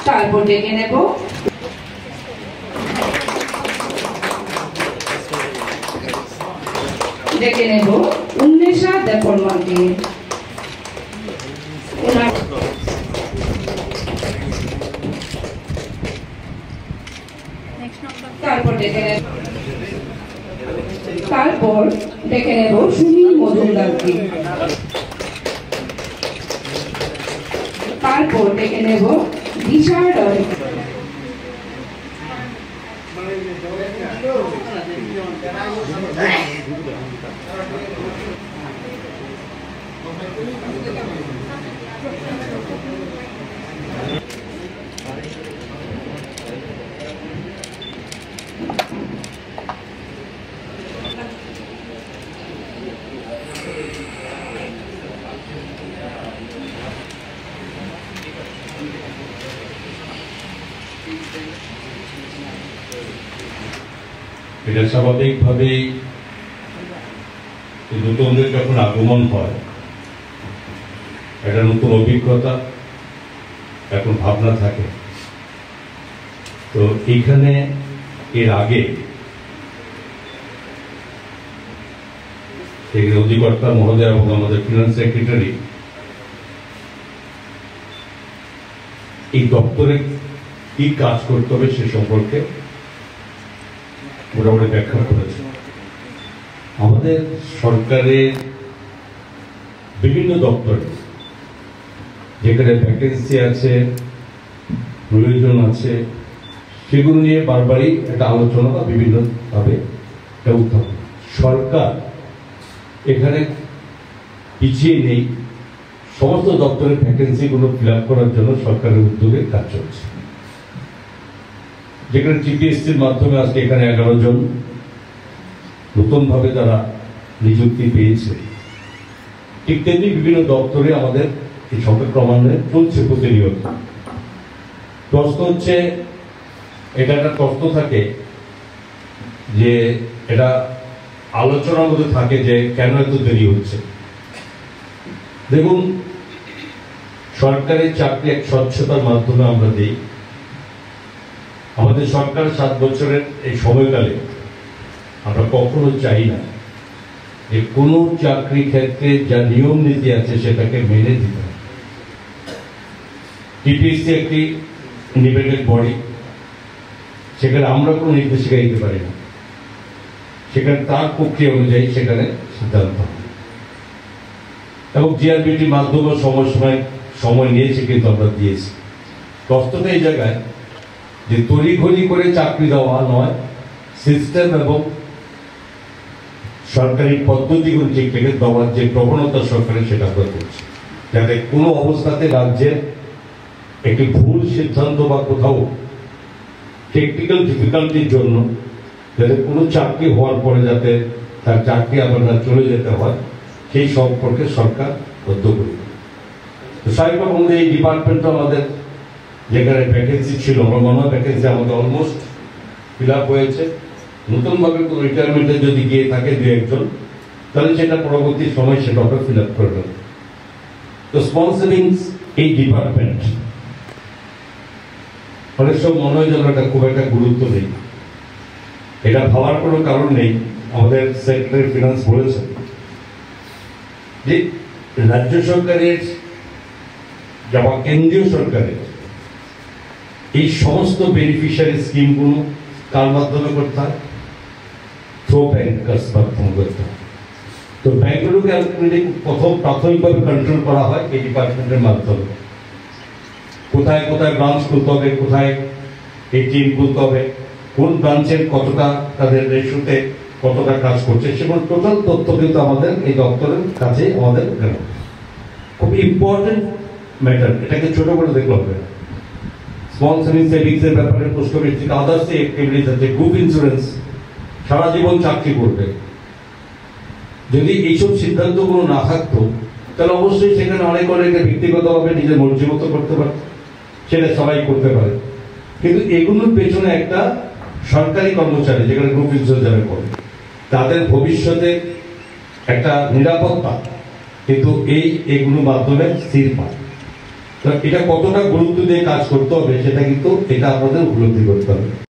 তারপর ডেকে নেব উন্মেষা দেববর্মাকে। তারপর ডেকে নেব সুনীল মজুমদারকে। তারপর ডেকে নেব দিশা রয়। এটা স্বাভাবিকভাবেই নতুনদের যখন আগমন হয়, একটা নতুন অভিজ্ঞতা, এখন ভাবনা থাকে। তো এইখানে এর আগে অধিকর্তা মহোদয় এবং আমাদের ফিনান্স সেক্রেটারি এই দপ্তরে কি কাজ করতে হবে সে সম্পর্কে মোটামুটি ব্যাখ্যা করেছে। আমাদের সরকারের বিভিন্ন দপ্তরে যেখানে ভ্যাকেন্সি আছে, প্রয়োজন আছে, সেগুলো নিয়ে বারবারই একটা আলোচনা বা বিভিন্নভাবে উত্থাপন। সরকার এখানে পিছিয়ে নেই, সমস্ত দপ্তরের ভ্যাকেন্সিগুলো ফিল আপ করার জন্য সরকারের উদ্যোগে কাজ চলছে। যেখানে টিপিএসসির মাধ্যমে আজকে এখানে 11 জন নতুনভাবে তারা নিযুক্তি পেয়েছে, ঠিক তেমনি বিভিন্ন দপ্তরে আমাদের এই সংখ্যা ক্রমান্বয়ে চলছে প্রতিনিয়ত। প্রশ্ন হচ্ছে, এটা একটা প্রশ্ন থাকে যে এটা আলোচনার মধ্যে থাকে যে কেন এত দেরি হচ্ছে। দেখুন, সরকারের চাকরি এক স্বচ্ছতার মাধ্যমে আমরা দিই। আমাদের সরকার 7 বছরের এই সময়কালে আমরা কখনো চাই না যে কোনো চাকরি ক্ষেত্রে যা নিয়ম নীতি আছে সেটাকে মেনে দিতে হবে। টিপিএসসি একটি ইন্ডিপেন্ডেন্ট বডি, সেখানে আমরা কোনো নির্দেশিকা দিতে পারি না, সেখানে তার প্রক্রিয়া অনুযায়ী সেখানে সিদ্ধান্ত হবে। এবং জিআরবিটির মাধ্যমে সময় নিয়েছে, কিন্তু আমরা দিয়েছি। প্রশ্নটা এই জায়গায় যে তড়িঘড়ি করে চাকরি দেওয়া নয়, সিস্টেম এবং সরকারি পদ্ধতিগুলো ঠিক রেখে দেওয়ার যে প্রবণতা সরকারের, সেটা আমরা করছি, যাতে কোনো অবস্থাতে রাজ্যের একটি ভুল সিদ্ধান্ত বা কোথাও টেকনিক্যাল ডিফিকাল্টির জন্য যাতে কোনো চাকরি হওয়ার পরে যাতে তার চাকরি আবার না চলে যেতে হয়, সেই সম্পর্কে সরকার বদ্ধপরিকর। তো স্বাভাবিকভাবে এই ডিপার্টমেন্টটা আমাদের যেখানে ভ্যাকেন্সি ছিল, আমার মনে হয় ভ্যাকেন্সি আমাদের অলমোস্ট ফিল আপ হয়েছে। নতুনভাবে কোনো রিটায়ারমেন্টে যদি গিয়ে থাকে 2-1 জন, তাহলে সেটা পরবর্তী সময় সেটা ফিল আপ করে দেবে। তো স্পন্সরিং এই ডিপার্টমেন্ট অনেক সব মনে হয় যেন এটা খুব একটা গুরুত্ব নেই। এটা ভাবার কোনো কারণ নেই। আমাদের সেক্রেটারি ফিনান্স বলেছেন যে রাজ্য সরকারের বা কেন্দ্রীয় সরকারের এই সমস্ত বেনিফিশিয়ারি স্কিমগুলো কার মাধ্যমে করতে হয়? থ্রো ব্যাংকার্স মাধ্যমে করতে হয়। তো ব্যাংকগুলোকে প্রথম প্রাথমিকভাবে কন্ট্রোল করা হয় এই ডিপার্টমেন্টের মাধ্যমে। কোথায় কোথায় ব্রাঞ্চ খুলতে হবে, কোথায় এটিএম খুলতে হবে, কোন ব্রাঞ্চের কতটা তাদের রেশিওতে কতটা কাজ করছে, সেগুলো টোটাল তথ্য কিন্তু আমাদের এই দপ্তরের কাছে আমাদের খুব ইম্পর্টেন্ট ম্যাটার। এটাকে ছোট করে দেখতে হবে। স্পন্সরিং সেভিংস এর ব্যাপারে, পোস্ট অফিস থেকে আদার্স অ্যাক্টিভিটিস আছে, গ্রুপ ইন্স্যুরেন্স, সারা জীবন চাকরি করবে। যদি এইসব সিদ্ধান্তগুলো না থাকতো, তাহলে অবশ্যই সেখানে অনেকের ব্যক্তিগতভাবে নিজের মর্জি মতো করতে পারে, সেটা সবাই করতে পারে। কিন্তু এগুলোর পেছনে একটা সরকারি কর্মচারী, যেখানে গ্রুপ ইন্স্যুরেন্স যারা করে, তাদের ভবিষ্যতে একটা নিরাপত্তা কিন্তু এগুলোর মাধ্যমে স্থির পায়। তো এটা কতটা গুরুত্ব দিয়ে কাজ করতে হবে সেটা কিন্তু এটা আপনাদের উপলব্ধি করতে হবে।